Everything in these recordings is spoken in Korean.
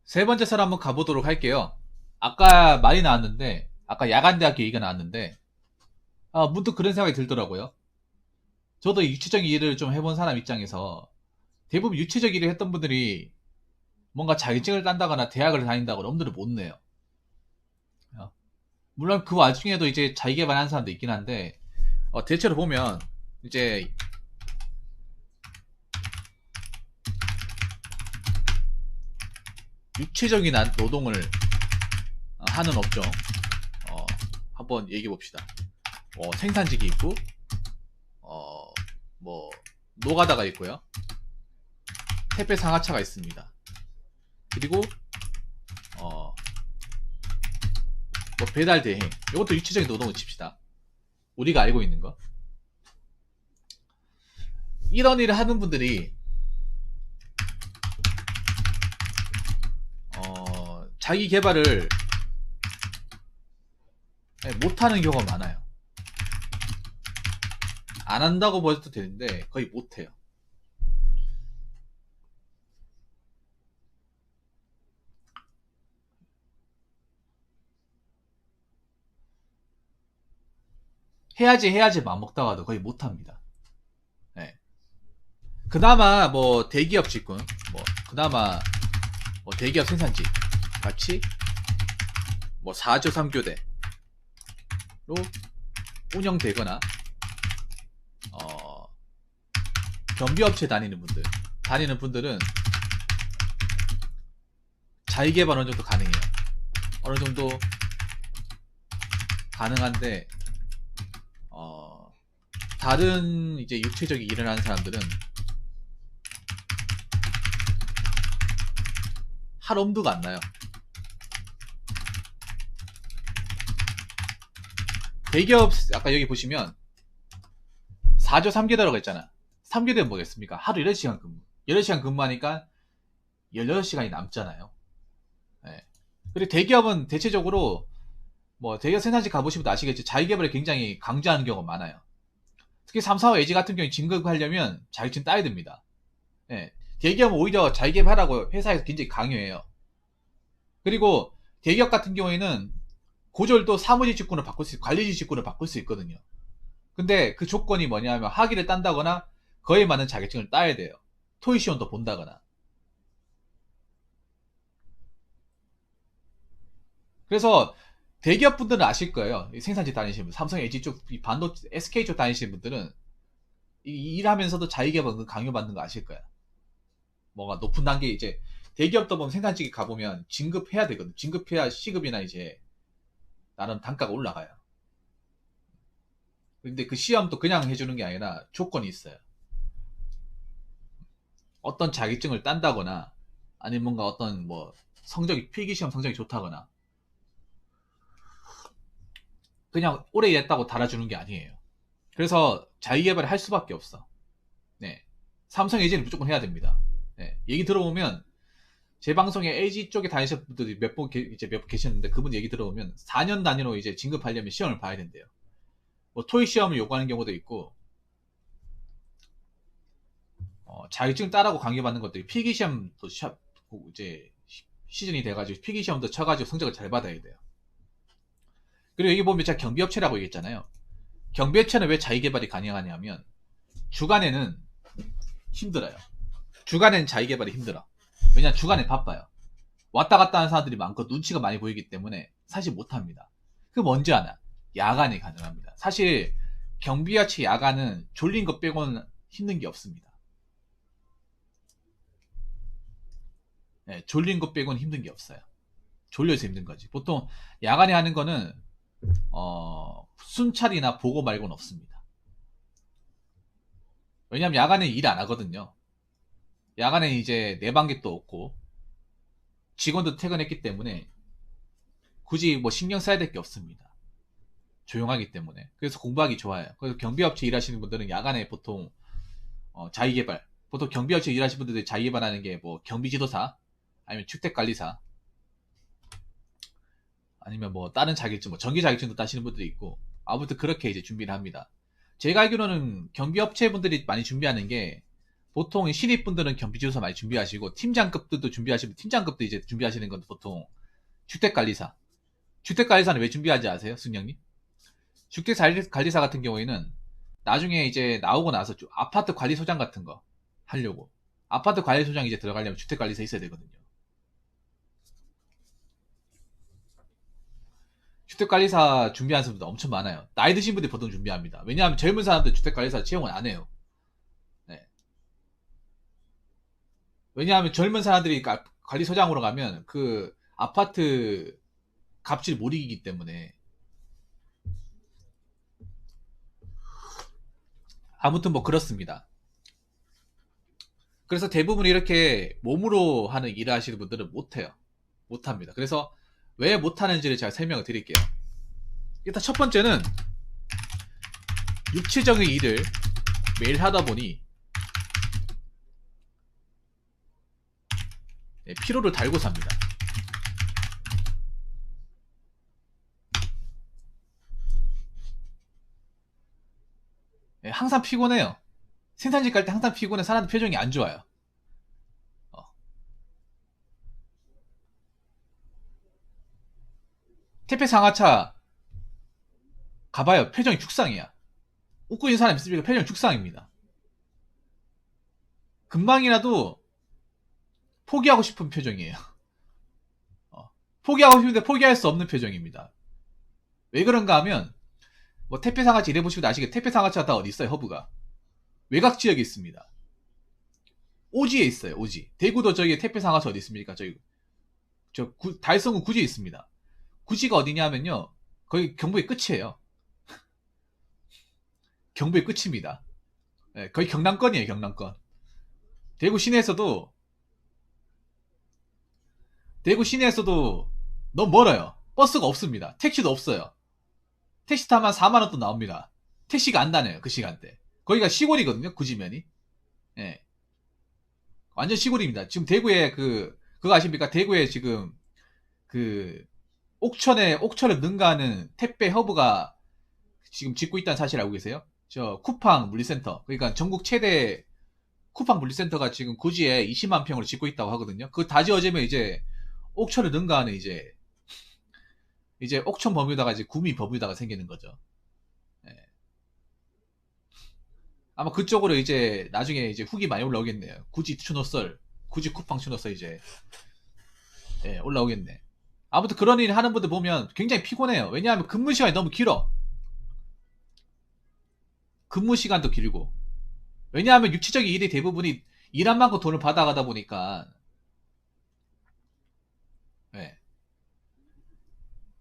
세 번째 설 한번 가보도록 할게요. 아까 말이 나왔는데, 아까 야간대학 얘기가 나왔는데, 문득 그런 생각이 들더라고요. 저도 유치적 일을 좀 해본 사람 입장에서 대부분 유치적 일을 했던 분들이 뭔가 자격증을 딴다거나 대학을 다닌다거나 엄두를 못 내요. 어, 물론 그 와중에도 이제 자기개발하는 사람도 있긴 한데, 대체로 보면 이제 육체적인 노동을 하는 업종, 한번 얘기해 봅시다. 생산직이 있고, 어, 뭐 노가다가 있고요. 택배 상하차가 있습니다. 그리고 뭐 배달 대행, 이것도 유치적인 노동을 칩시다. 우리가 알고 있는 거. 이런 일을 하는 분들이 자기 개발을 못하는 경우가 많아요. 안 한다고 보셔도 되는데 거의 못해요. 해야지 맘먹다가도 거의 못합니다. 네. 그나마 뭐 대기업 직군, 그나마 뭐 대기업 생산직 같이 뭐 4조 3교대로 운영되거나 경비업체 다니는 분들은 자기개발 어느 정도 가능해요. 어느 정도 가능한데 다른 이제 육체적인 일을 하는 사람들은 할 엄두가 안 나요. 대기업 아까 여기 보시면 4조 3교대라고 했잖아. 3교대는 뭐겠습니까? 하루 8시간 근무. 8시간 근무하니까 16시간이 남잖아요. 네. 그리고 대기업은 대체적으로 뭐 대기업 생산직 가보시면 아시겠지. 자기개발을 굉장히 강조하는 경우가 많아요. 특히 삼성와 LG 같은 경우에 진급하려면 자격증 따야 됩니다. 네. 대기업은 오히려 자기개발하라고 회사에서 굉장히 강요해요. 그리고 대기업 같은 경우에는 고졸도 사무직 직군을 바꿀 수, 관리직 직군을 바꿀 수 있거든요. 근데 그 조건이 뭐냐면 학위를 딴다거나 그에 맞는 자격증을 따야 돼요. 토익 시험도 본다거나. 그래서 대기업 분들은 아실 거예요. 생산직 다니시는 분, 삼성, LG 쪽, 반도체, SK 쪽 다니시는 분들은 일하면서도 자기개발 강요받는 거 아실 거야. 뭔가 높은 단계 이제 대기업도 보면 생산직에 가보면 진급해야 되거든. 진급해야 시급이나 이제 나름 단가가 올라가요. 근데 그 시험도 그냥 해주는 게 아니라 조건이 있어요. 어떤 자격증을 딴다거나 아니면 뭔가 어떤 뭐 성적이 필기시험 성적이 좋다거나 그냥 오래 일했다고 달아주는 게 아니에요. 그래서 자기개발을 할 수밖에 없어. 네. 삼성 LG는 무조건 해야 됩니다. 네. 얘기 들어보면 제 방송에 LG 쪽에 다니신 분들이 이제 몇 분 계셨는데 그분 얘기 들어보면 4년 단위로 이제 진급하려면 시험을 봐야 된대요. 뭐 토익 시험을 요구하는 경우도 있고 자격증 따라고 강요받는 것들이 필기시험도 이제 시즌이 돼가지고 필기시험도 쳐가지고 성적을 잘 받아야 돼요. 그리고 여기 보면 제가 경비업체라고 얘기했잖아요. 경비업체는 왜 자기개발이 가능하냐면 주간에는 힘들어요. 주간에는 자기개발이 힘들어. 왜냐면 주간에 바빠요. 왔다 갔다 하는 사람들이 많고 눈치가 많이 보이기 때문에 사실 못합니다. 그럼 언제 하나? 야간에 가능합니다. 사실 경비업체 야간은 졸린 것 빼고는 힘든 게 없습니다. 네, 졸린 것 빼고는 힘든 게 없어요. 졸려서 힘든 거지. 보통 야간에 하는 거는 순찰이나 보고 말고는 없습니다. 왜냐면 야간에 일 안 하거든요. 야간에 이제 내방객도 없고 직원도 퇴근했기 때문에 굳이 뭐 신경 써야 될 게 없습니다. 조용하기 때문에. 그래서 공부하기 좋아요. 그래서 경비업체 일하시는 분들은 야간에 보통 자기개발. 보통 경비업체 일하시는 분들이 자기개발하는 게 뭐 경비지도사 아니면 주택관리사 아니면 뭐 다른 자격증, 뭐 전기 자격증도 따시는 분들이 있고 아무튼 그렇게 이제 준비를 합니다. 제가 알기로는 경비업체 분들이 많이 준비하는 게 보통 신입분들은 경비지도서 많이 준비하시고, 팀장급들도 준비하시고, 팀장급도 이제 준비하시는 건 보통 주택관리사. 주택관리사는 왜 준비하지 아세요, 승령님? 주택관리사 같은 경우에는 나중에 이제 나오고 나서 아파트 관리소장 같은 거 하려고. 아파트 관리소장 이제 들어가려면 주택관리사 있어야 되거든요. 주택관리사 준비하는 사람들 엄청 많아요. 나이 드신 분들이 보통 준비합니다. 왜냐하면 젊은 사람들 주택관리사 채용을 안 해요. 네. 왜냐하면 젊은 사람들이 관리소장으로 가면 그 아파트 값을 못 이기기 때문에. 아무튼 뭐 그렇습니다. 그래서 대부분 이렇게 몸으로 하는 일을 하시는 분들은 못해요. 못합니다. 그래서 왜 못하는지를 제가 설명을 드릴게요. 일단 첫 번째는 육체적인 일을 매일 하다 보니 피로를 달고 삽니다. 항상 피곤해요. 생산직 갈 때 항상 피곤해. 사람들 표정이 안 좋아요. 택배 상하차 가봐요. 표정이 죽상이야. 웃고 있는 사람 있으니까 표정이 죽상입니다. 금방이라도 포기하고 싶은 표정이에요. 포기하고 싶은데 포기할 수 없는 표정입니다. 왜 그런가 하면 뭐 택배 상하차 일해보시고 아시겠 택배 상하차가 다 어디 있어요? 허브가 외곽 지역에 있습니다. 오지에 있어요. 오지. 대구도 저기 택배 상하차 어디 있습니까? 저기 달성구 구지에 있습니다. 구지가 어디냐면요, 거기 경북의 끝이에요. 경북의 끝입니다. 네, 거의 경남권이에요. 경남권. 대구 시내에서도 너무 멀어요. 버스가 없습니다. 택시도 없어요. 택시 타면 4만원 또 나옵니다. 택시가 안 다녀요. 그 시간대. 거기가 시골이거든요. 구지면이. 예. 완전 시골입니다. 지금 대구에 그거 아십니까? 대구에 지금 옥천을 능가하는 택배 허브가 지금 짓고 있다는 사실 알고 계세요? 저 쿠팡 물리센터. 그러니까 전국 최대 쿠팡 물리센터가 지금 구지에 20만 평으로 짓고 있다고 하거든요. 그거 다 지어지면 이제 옥천을 능가하는 이제 옥천 버뮤다가 이제 구미 버뮤다가 생기는 거죠. 예. 아마 그쪽으로 이제 나중에 이제 후기 많이 올라오겠네요. 구지 추노썰, 구지 쿠팡 추노썰 이제 올라오겠네. 아무튼 그런 일 하는 분들 보면 굉장히 피곤해요. 왜냐하면 근무 시간이 너무 길어. 근무 시간도 길고. 왜냐하면 육체적인 일이 대부분이 일한 만큼 돈을 받아가다 보니까. 네.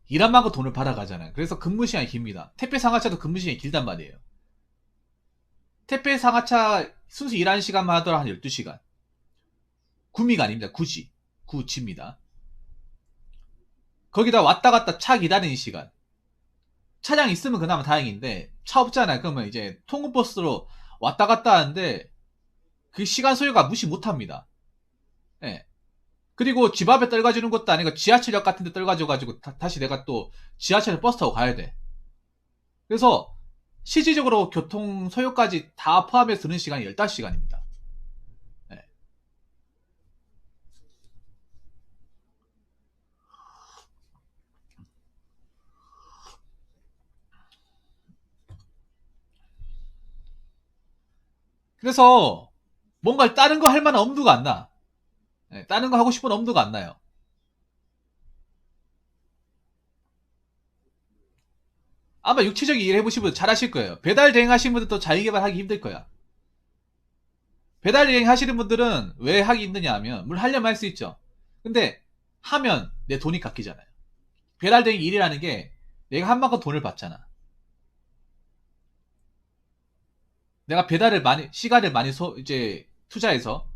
일한 만큼 돈을 받아가잖아요. 그래서 근무 시간이 깁니다. 택배 상하차도 근무 시간이 길단 말이에요. 택배 상하차 순수 일하는 시간만 하더라 한 12시간. 구미가 아닙니다. 구지입니다. 거기다 왔다 갔다 차 기다리는 시간. 차량 있으면 그나마 다행인데 차 없잖아요. 그러면 이제 통근버스로 왔다 갔다 하는데 그 시간 소요가 무시 못합니다. 예. 그리고 집 앞에 떨가주는 것도 아니고 지하철역 같은 데 떨가줘가지고 다시 내가 또 지하철에 버스 타고 가야 돼. 그래서 실질적으로 교통 소요까지 다 포함해서 드는 시간이 15시간입니다. 예. 그래서 뭔가 다른 거 할 만한 엄두가 안 나. 예, 다른 거 하고 싶은 엄두가 안 나요. 아마 육체적인 일 해보신 분들 잘 하실 거예요. 배달 대행 하시는 분들도 자기개발하기 힘들 거야. 배달 대행 하시는 분들은 왜 하기 힘드냐 하면, 물론 하려면 할 수 있죠. 근데 하면 내 돈이 깎이잖아요. 배달 대행 일이라는 게 내가 한 만큼 돈을 받잖아. 내가 배달을 많이, 시간을 많이 이제 투자해서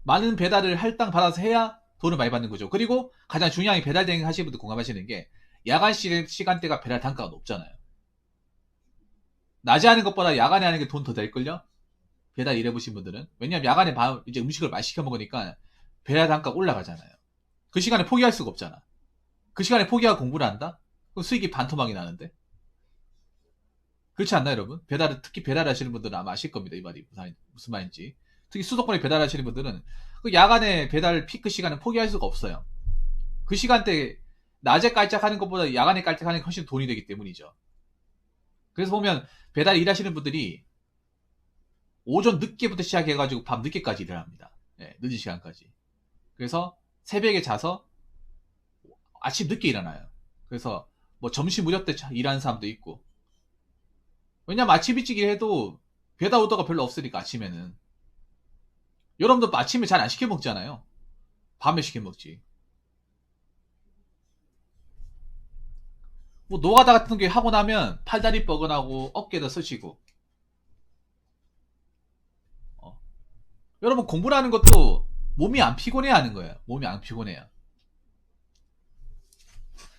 많은 배달을 할당 받아서 해야 돈을 많이 받는 거죠. 그리고 가장 중요한 게 배달 대행 하시는 분들 공감하시는 게 야간 시간대가 배달 단가가 높잖아요. 낮에 하는 것보다 야간에 하는 게 돈 더 될걸요? 배달 일해보신 분들은. 왜냐면 야간에 이제 음식을 많이 시켜 먹으니까 배달 단가가 올라가잖아요. 그 시간에 포기할 수가 없잖아. 그 시간에 포기하고 공부를 한다? 그럼 수익이 반토막이 나는데? 그렇지 않나요, 여러분? 특히 배달 하시는 분들은 아마 아실 겁니다. 이 말이 무슨 말인지. 특히 수도권에 배달하시는 분들은 그 야간에 배달 피크 시간은 포기할 수가 없어요. 그 시간대 낮에 깔짝하는 것보다 야간에 깔짝하는 게 훨씬 돈이 되기 때문이죠. 그래서 보면 배달 일하시는 분들이 오전 늦게부터 시작해가지고 밤 늦게까지 일을 합니다. 예, 늦은 시간까지. 그래서 새벽에 자서 아침 늦게 일어나요. 그래서 뭐 점심 무렵 때 일하는 사람도 있고. 왜냐면 아침 일찍 일해도 배달 오더가 별로 없으니까 아침에는. 여러분도 아침에 잘 안 시켜 먹잖아요. 밤에 시켜 먹지. 뭐 노가다 같은 게 하고 나면 팔다리 뻐근하고 어깨도 쓰시고. 어. 여러분 공부라는 것도 몸이 안 피곤해야 하는 거예요. 몸이 안 피곤해야.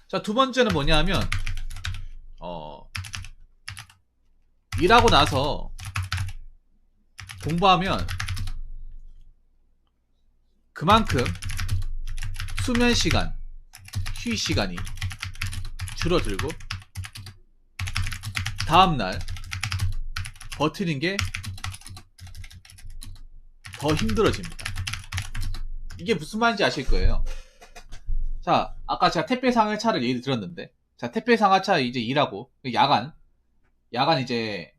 자, 두 번째는 뭐냐 하면 일하고 나서 공부하면 그만큼 수면 시간, 휴식 시간이 줄어들고 다음날 버티는 게 더 힘들어집니다. 이게 무슨 말인지 아실 거예요. 자, 아까 제가 택배 상하차를 예를 들었는데, 자, 택배 상하차 이제 일하고 야간 이제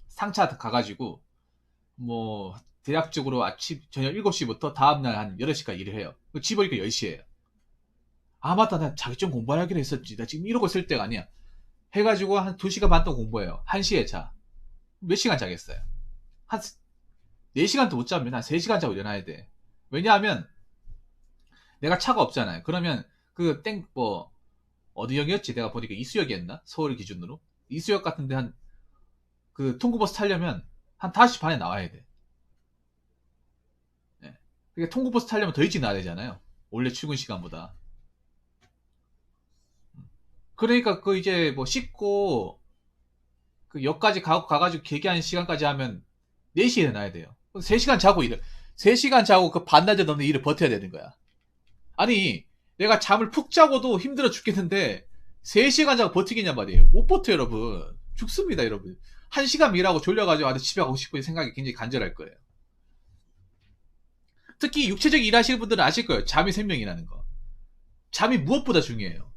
상차 가가지고 뭐 대략적으로 아침 저녁 7시부터 다음날 한 8시까지 일을 해요. 집 오니까 10시에요. 아 맞다, 나 자격증 공부하기로 했었지. 나 지금 이러고 있을 때가 아니야. 해가지고 한 2시간 반 동안 공부해요. 1시에 자. 몇 시간 자겠어요? 한 4시간도 못 자면 한 3시간 자고 일어나야 돼. 왜냐하면 내가 차가 없잖아요. 그러면 그 뭐 어디역이었지? 내가 보니까 이수역이었나? 서울 기준으로. 이수역 같은데 한 그 통구버스 타려면 한 5시 반에 나와야 돼. 예. 그러니까 통구버스 타려면 더 일찍 나와야 되잖아요. 원래 출근 시간보다. 그러니까 그 이제 뭐 씻고 그 역까지 가가지고 계기하는 시간까지 하면 4시에 일어나야 돼요. 3시간 자고 3시간 자고 그 반나절 넘는 일을 버텨야 되는 거야. 아니, 내가 잠을 푹 자고도 힘들어 죽겠는데 3시간 자고 버티겠냔 말이에요. 못 버텨, 여러분. 죽습니다, 여러분. 1시간 일하고 졸려가지고 집에 가고 싶은 생각이 굉장히 간절할 거예요. 특히 육체적 일 하시는 분들은 아실 거예요. 잠이 생명이라는 거. 잠이 무엇보다 중요해요.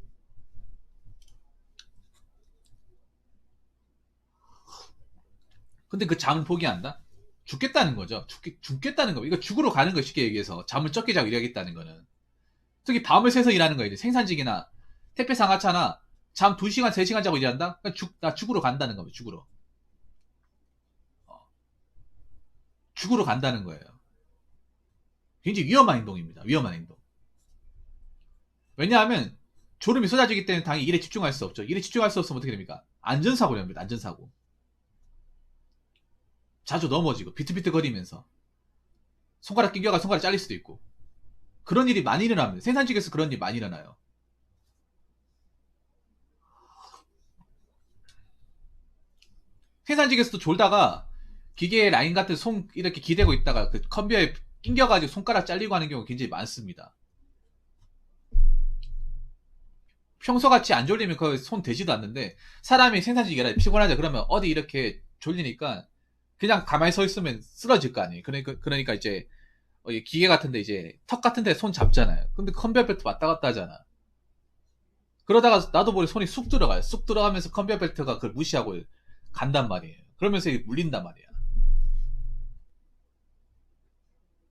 근데 그 잠을 포기한다? 죽겠다는 거죠. 죽겠다는 거. 이거 죽으러 가는 거 쉽게 얘기해서. 잠을 적게 자고 일하겠다는 거는. 특히 밤을 새서 일하는 거예요. 생산직이나 택배 상하차나 잠 2시간, 3시간 자고 일한다? 나 죽으러 간다는 겁니다. 죽으러. 죽으러 간다는 거예요. 굉장히 위험한 행동입니다. 위험한 행동. 왜냐하면 졸음이 쏟아지기 때문에 당연히 일에 집중할 수 없죠. 일에 집중할 수 없으면 어떻게 됩니까? 안전사고를 합니다. 안전사고. 자주 넘어지고 비트비트 거리면서 손가락 낑겨가 손가락 잘릴 수도 있고 그런 일이 많이 일어납니다. 생산직에서 그런 일이 많이 일어나요. 생산직에서도 졸다가 기계 라인 같은 손 이렇게 기대고 있다가 그 컨베이어에 낑겨가지고 손가락 잘리고 하는 경우가 굉장히 많습니다. 평소같이 안 졸리면 그 손 대지도 않는데 사람이 생산직이라 피곤하죠. 그러면 어디 이렇게 졸리니까 그냥 가만히 서 있으면 쓰러질 거 아니에요. 그러니까 이제 기계 같은데 이제 턱 같은데 손 잡잖아요. 근데 컨베이어 벨트 왔다 갔다 하잖아. 그러다가 나도 모르게 손이 쑥 들어가요. 쑥 들어가면서 컨베이어 벨트가 그걸 무시하고 간단 말이에요. 그러면서 물린단 말이야.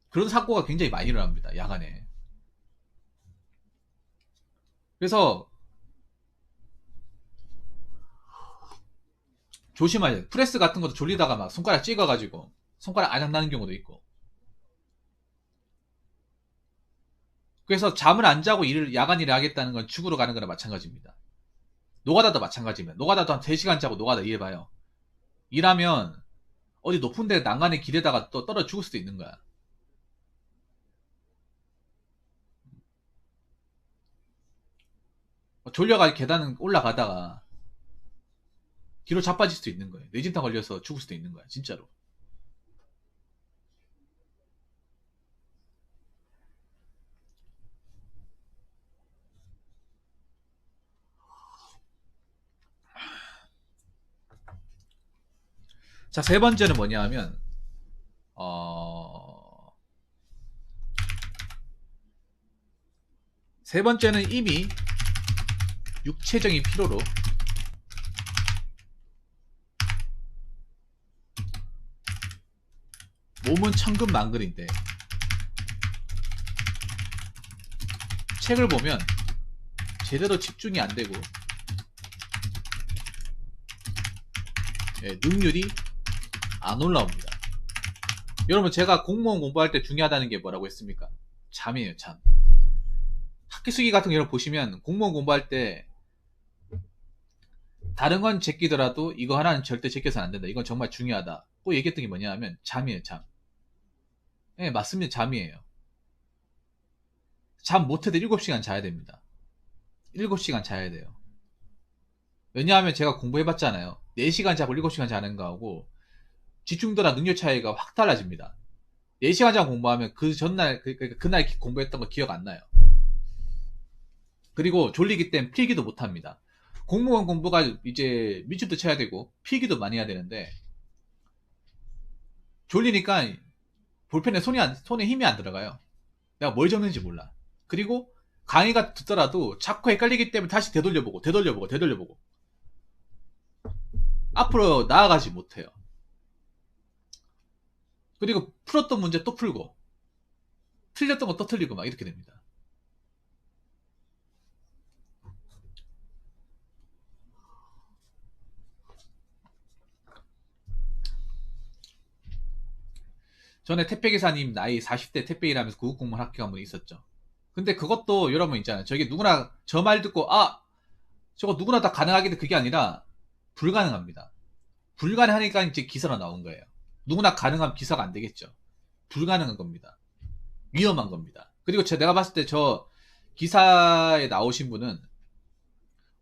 그런 사고가 굉장히 많이 일어납니다. 야간에. 그래서 조심해야 돼. 프레스 같은 것도 졸리다가 막 손가락 찍어가지고 손가락 아작 나는 경우도 있고. 그래서 잠을 안 자고 야간 일을 하겠다는 건 죽으러 가는 거나 마찬가지입니다. 노가다도 마찬가지입니다. 노가다도 한 3시간 자고 노가다 일해봐요. 일하면 어디 높은 데 난간에 기대다가 또 떨어져 죽을 수도 있는 거야. 졸려가 계단 올라가다가 뒤로 자빠질 수도 있는 거예요. 뇌진탕 걸려서 죽을 수도 있는 거야. 진짜로. 자, 세 번째는 뭐냐 하면 세 번째는 이미 육체적인 피로로 몸은 천근만근인데 책을 보면 제대로 집중이 안 되고 능률이 안 올라옵니다. 여러분, 제가 공무원 공부할 때 중요하다는 게 뭐라고 했습니까? 잠이에요, 잠. 학기수기 같은 거 여러분 보시면 공무원 공부할 때 다른 건 제끼더라도 이거 하나는 절대 제껴서는 안 된다. 이건 정말 중요하다. 꼭 얘기했던 게 뭐냐 하면 잠이에요, 잠. 네, 맞습니다. 잠이에요. 잠 못해도 7시간 자야 됩니다. 7시간 자야 돼요. 왜냐하면 제가 공부해봤잖아요. 4시간 자고 7시간 자는 거하고 집중도나 능력 차이가 확 달라집니다. 4시간 자고 공부하면 그 전날, 그날 공부했던 거 기억 안 나요. 그리고 졸리기 때문에 필기도 못 합니다. 공무원 공부가 이제 밀집도 쳐야 되고 필기도 많이 해야 되는데 졸리니까 볼펜에 손에 힘이 안 들어가요. 내가 뭘 적는지 몰라. 그리고 강의가 듣더라도 자꾸 헷갈리기 때문에 다시 되돌려보고 앞으로 나아가지 못해요. 그리고 풀었던 문제 또 풀고 틀렸던 거 또 틀리고 막 이렇게 됩니다. 전에 택배기사님 나이 40대 택배 일하면서 구급공무원 합격한 분이 있었죠. 근데 그것도 여러분 있잖아요. 저게 누구나 저 말 듣고 저거 누구나 다 가능하겠는데 그게 아니라 불가능합니다. 불가능하니까 이제 기사로 나온 거예요. 누구나 가능한 기사가 안 되겠죠. 불가능한 겁니다. 위험한 겁니다. 그리고 내가 봤을 때 저 기사에 나오신 분은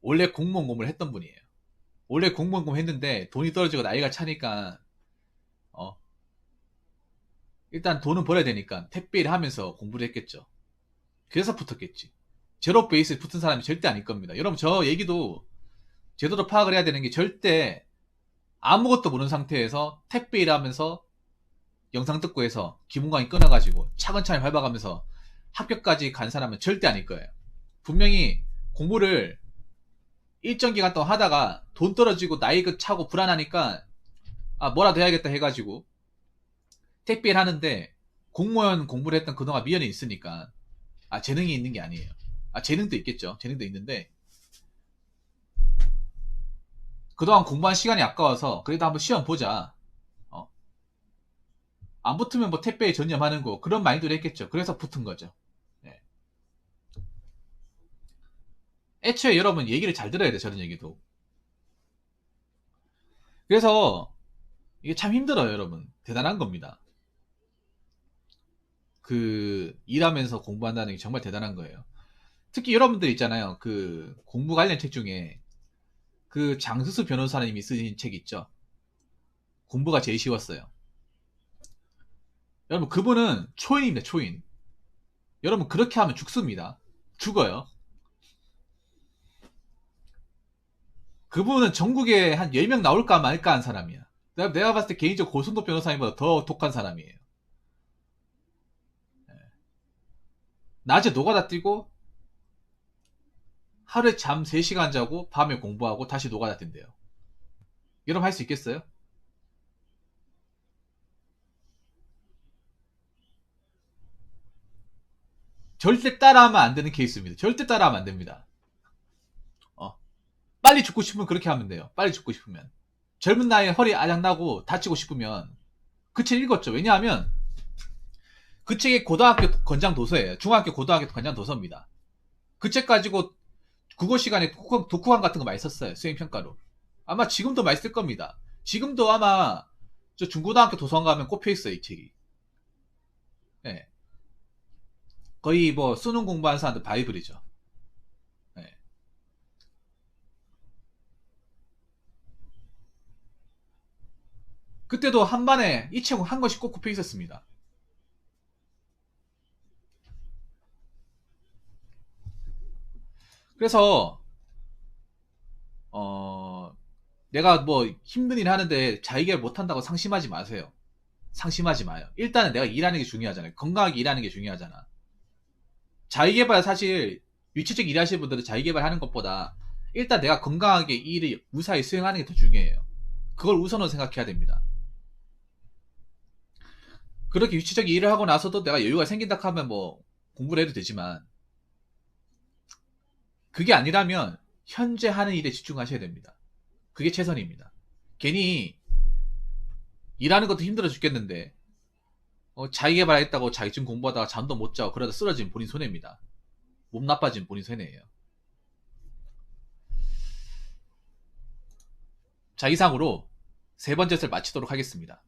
원래 공무원 공부를 했던 분이에요. 원래 공무원 공부 했는데 돈이 떨어지고 나이가 차니까 일단 돈은 벌어야 되니까 택배 일을 하면서 공부를 했겠죠. 그래서 붙었겠지. 제로 베이스에 붙은 사람이 절대 아닐 겁니다. 여러분, 저 얘기도 제대로 파악을 해야 되는 게 절대 아무것도 모르는 상태에서 택배 일하면서 영상 듣고 해서 기본 강의 끊어가지고 차근차근 밟아가면서 합격까지 간 사람은 절대 아닐 거예요. 분명히 공부를 일정 기간 동안 하다가 돈 떨어지고 나이가 차고 불안하니까 뭐라도 해야겠다 해가지고 택배 일 하는데 공무원 공부를 했던 그동안 미연이 있으니까 재능이 있는 게 아니에요. 재능도 있겠죠. 재능도 있는데 그동안 공부한 시간이 아까워서 그래도 한번 시험 보자. 안 붙으면 뭐 택배에 전념하는 거 그런 마인드를 했겠죠. 그래서 붙은 거죠. 네. 애초에 여러분 얘기를 잘 들어야 돼. 저런 얘기도. 그래서 이게 참 힘들어요. 여러분. 대단한 겁니다. 일하면서 공부한다는 게 정말 대단한 거예요. 특히 여러분들 있잖아요. 공부 관련 책 중에 장수수 변호사님이 쓰신 책 있죠. 공부가 제일 쉬웠어요. 여러분, 그분은 초인입니다. 초인. 여러분, 그렇게 하면 죽습니다. 죽어요. 그분은 전국에 한 10명 나올까 말까 한 사람이야. 내가 봤을 때 개인적으로 고승도 변호사님보다 더 독한 사람이에요. 낮에 노가다 뛰고 하루에 잠 3시간 자고 밤에 공부하고 다시 노가다 뛴대요. 여러분, 할 수 있겠어요? 절대 따라하면 안 되는 케이스입니다. 절대 따라하면 안 됩니다. 빨리 죽고 싶으면 그렇게 하면 돼요. 빨리 죽고 싶으면. 젊은 나이에 허리 아작나고 다치고 싶으면 그 책 읽었죠. 왜냐하면 그 책이 고등학교 권장 도서예요. 중학교 고등학교 권장 도서입니다. 그 책 가지고 국어 시간에 독후감 같은 거 많이 썼어요. 수행평가로. 아마 지금도 많이 쓸 겁니다. 지금도 아마 저 중고등학교 도서관 가면 꼽혀 있어요. 이 책이. 네. 거의 뭐 수능 공부하는 사람들 바이블이죠. 네. 그때도 한반에 이 책은 한 권씩 꼭 꼽혀 있었습니다. 그래서 내가 뭐 힘든 일 하는데 자기결 못한다고 상심하지 마세요. 상심하지 마요. 일단은 내가 일하는 게 중요하잖아요. 건강하게 일하는 게 중요하잖아. 자기개발 사실 위치적 일하시는 분들은 자기개발하는 것보다 일단 내가 건강하게 이 일을 무사히 수행하는 게 더 중요해요. 그걸 우선으로 생각해야 됩니다. 그렇게 위치적 일을 하고 나서도 내가 여유가 생긴다 하면 뭐 공부를 해도 되지만, 그게 아니라면 현재 하는 일에 집중하셔야 됩니다. 그게 최선입니다. 괜히 일하는 것도 힘들어 죽겠는데 자기개발했다고 자격증 공부하다가 잠도 못 자고 그러다 쓰러지면 본인 손해입니다. 몸 나빠지면 본인 손해예요. 자, 이상으로 세 번째 셋을 마치도록 하겠습니다.